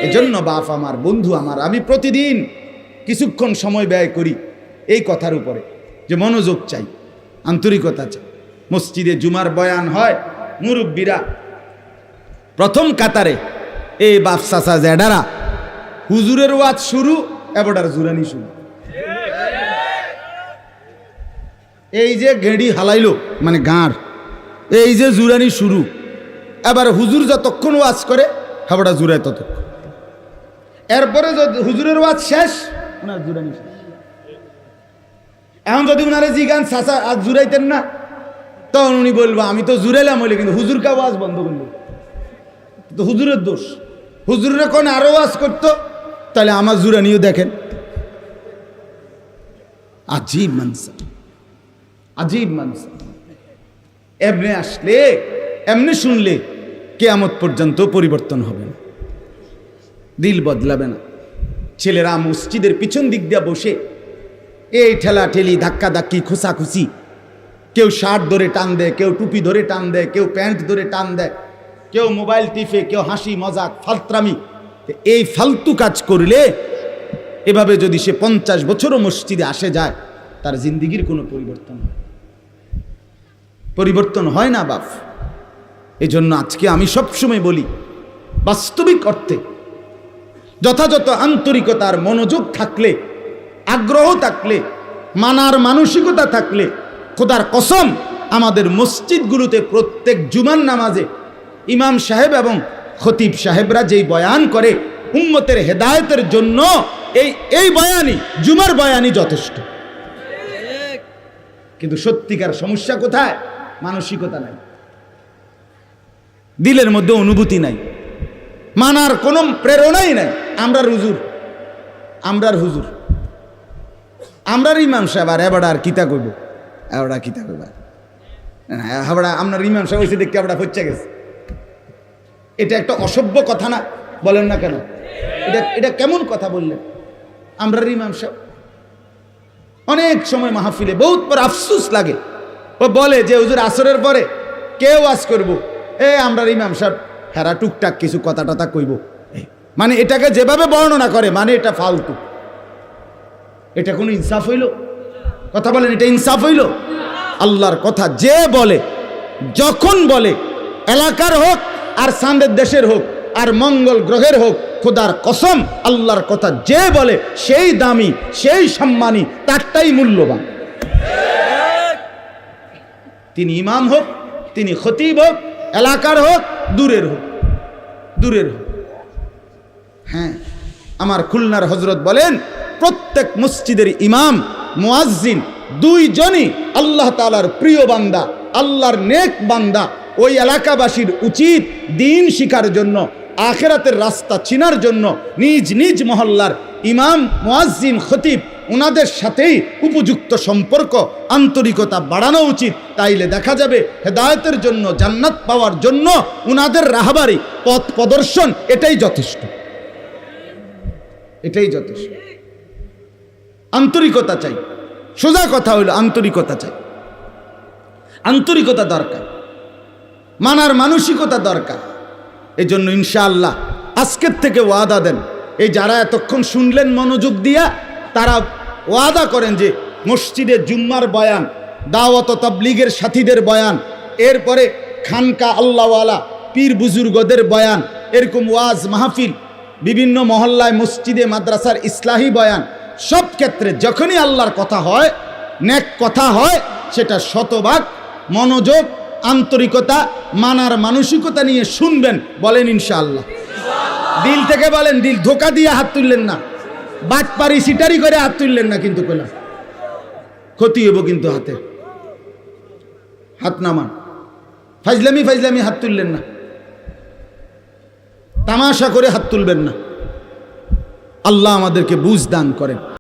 এজন্য বাপ আমার, বন্ধু আমার, আমি প্রতিদিন কিছুক্ষণ সময় ব্যয় করি এই কথার উপরে যে মনোযোগ চাই, আন্তরিকতা চাই। মসজিদে জুমার বয়ান হয়, মুরব্বীরা প্রথম কাতারে এই বাপ চাচা জেডারা, হুজুরের ওয়াজ শুরু, এবারটার জুরানি শুরু। এই যে গেঁড়ি হালাইলো মানে গাঁড়, এই যে জুরানি শুরু। এবার হুজুর যতক্ষণ ওয়াজ করে হাবড়া জুড়ায় ততক্ষণ, এরপরে হুজুরের ওয়াজ শেষ, ওনার জুরানি শেষ। এখন যদি ওনারে জিগান চাচা আজ জুড়াইতেন না, তখন উনি বলবো আমি তো জুড়াইলাম হইলে, কিন্তু হুজুরকে ওয়াজ বন্ধ করলো, তো হুজুরের দোষ। হুজুরে কোন আরো ওয়াজ করতো, তাহলে আমার জুরানিও দেখেন। আজীব মানসা, আজীব মানসা। এমনি আসলে, এমনি শুনলে কিয়ামত পর্যন্ত পরিবর্তন হবে না, দিল বদলাবে না। ছেলেরা মসজিদের পিছন দিক দিয়ে বসে এই ঠেলা ঠেলি, ধাক্কা ধাক্কি, খুসাখুসি, কেউ শার্ট ধরে টান দেয়, কেউ টুপি ধরে টান দেয়, কেউ প্যান্ট ধরে টান দেয়, কেউ মোবাইল টিপে, কেউ হাসি মজাক ফালত্রামি। এই ফালতু কাজ করলে, এভাবে যদি সে 50 বছরও মসজিদে আসে যায়, তার জিন্দিগির কোনো পরিবর্তন হয় না বাপ। এজন্য আজকে আমি সবসময় বলি, বাস্তবিক অর্থে যথাযথ আন্তরিকতার মনোযোগ থাকলে, আগ্রহ থাকলে, মানার মানসিকতা থাকলে, খোদার কসম আমাদের মসজিদগুলোতে প্রত্যেক জুমার নামাজে ইমাম সাহেব এবং খতিব সাহেবরা যেই বয়ান করে উম্মতের হেদায়েতের জন্য, এই বয়ানই, জুমার বয়ানই যথেষ্ট। কিন্তু সত্যিকার সমস্যা কোথায়? মানসিকতা নাই, দিলের মধ্যে অনুভূতি নাই, মানার কোনো প্রেরণাই নাই। আমরার ইমাম সাহেব আর এবারে আর কিতা কইব, এবারা কিতা কইব, হাবড়া আপনার ইমাম সাহেব হয়েছে দেখতে আমরা হচ্ছে গেছে। এটা একটা অসভ্য কথা না? বলেন না কেন? এটা কেমন কথা বললেন? আমরা ইমাম সাহেব অনেক সময় মাহফিলে বহুত বড় আফসোস লাগে, ও বলে যে হুজুর আসরের পরে কেউ ওয়াজ করবো, আমরা ইমাম সাহেব হেরা টুকটাক কিছু কথা টথা কইব, মানে এটাকে যেভাবে বর্ণনা করে, মানে এটা ফালতু। এটা কোনো ইনসাফ হইল? কথা বলেন, এটা ইনসাফ হইল? আল্লাহর কথা যে বলে, যখন বলে, এলাকার হোক আর চাঁদের দেশের হোক আর মঙ্গল গ্রহের হোক, খোদার কসম আল্লাহর কথা যে বলে সেই দামি, সেই সম্মানী, তারটাই মূল্যবান। তিনি ইমাম হোক, তিনি খতিব হোক, এলাকার হোক, দূরের হোক। হ্যাঁ, আমার খুলনার হজরত বলেন, প্রত্যেক মসজিদের ইমাম মুয়াজ্জিন দুইজনই আল্লাহ তাআলার প্রিয় বান্দা, আল্লাহর নেক বান্দা। ওই এলাকাবাসীর উচিত দ্বীন শিখার জন্য, আখিরাতের রাস্তা চিনার জন্য নিজ নিজ মহল্লার ইমাম, মুয়াজ্জিন, খতিব ওনাদের সাথেই উপযুক্ত সম্পর্ক, আন্তরিকতা বাড়ানো উচিত। তাইলে দেখা যাবে হেদায়েতের জন্য, জান্নাত পাওয়ার জন্য ওনাদের রাহবারি, পথ প্রদর্শন, এটাই যথেষ্ট। আন্তরিকতা চাই। সোজা কথা হইল আন্তরিকতা চাই, আন্তরিকতা দরকার, মানার মানসিকতা দরকার। এই জন্য ইনশাআল্লাহ আজকের থেকে ওয়াদা দেন, এই যারা এতক্ষণ শুনলেন মনোযোগ দিয়া, তারা ওয়াদা করেন যে মসজিদে জুম্মার বয়ান, দাওয়াত ও তাবলীগের সাথীদের বয়ান, এরপরে খানকা আল্লাহওয়ালা পীর বুজুর্গদের বয়ান, এরকম ওয়াজ মাহফিল, বিভিন্ন মহল্লায়, মসজিদে, মাদ্রাসার ইসলাহি বয়ান, সব ক্ষেত্রে যখনই আল্লাহর কথা হয়, নেক কথা হয়, সেটা শতভাগ মনোযোগ, আন্তরিকতা, মানার মানসিকতা নিয়ে শুনবেন। বলেন ইনশাআল্লাহ। দিল থেকে বলেন, দিল ধোকা দিয়ে হাত তুললেন না, বাটপারি সিটারি করে হাত তুললেন না, কিন্তু কইলাম ক্ষতি হইব। কিন্তু হাত নামান, ফাইজলামি হাত তুললেন না, তামাশা করে হাত তুলবেন না। আল্লাহ আমাদেরকে বুঝ দান করেন।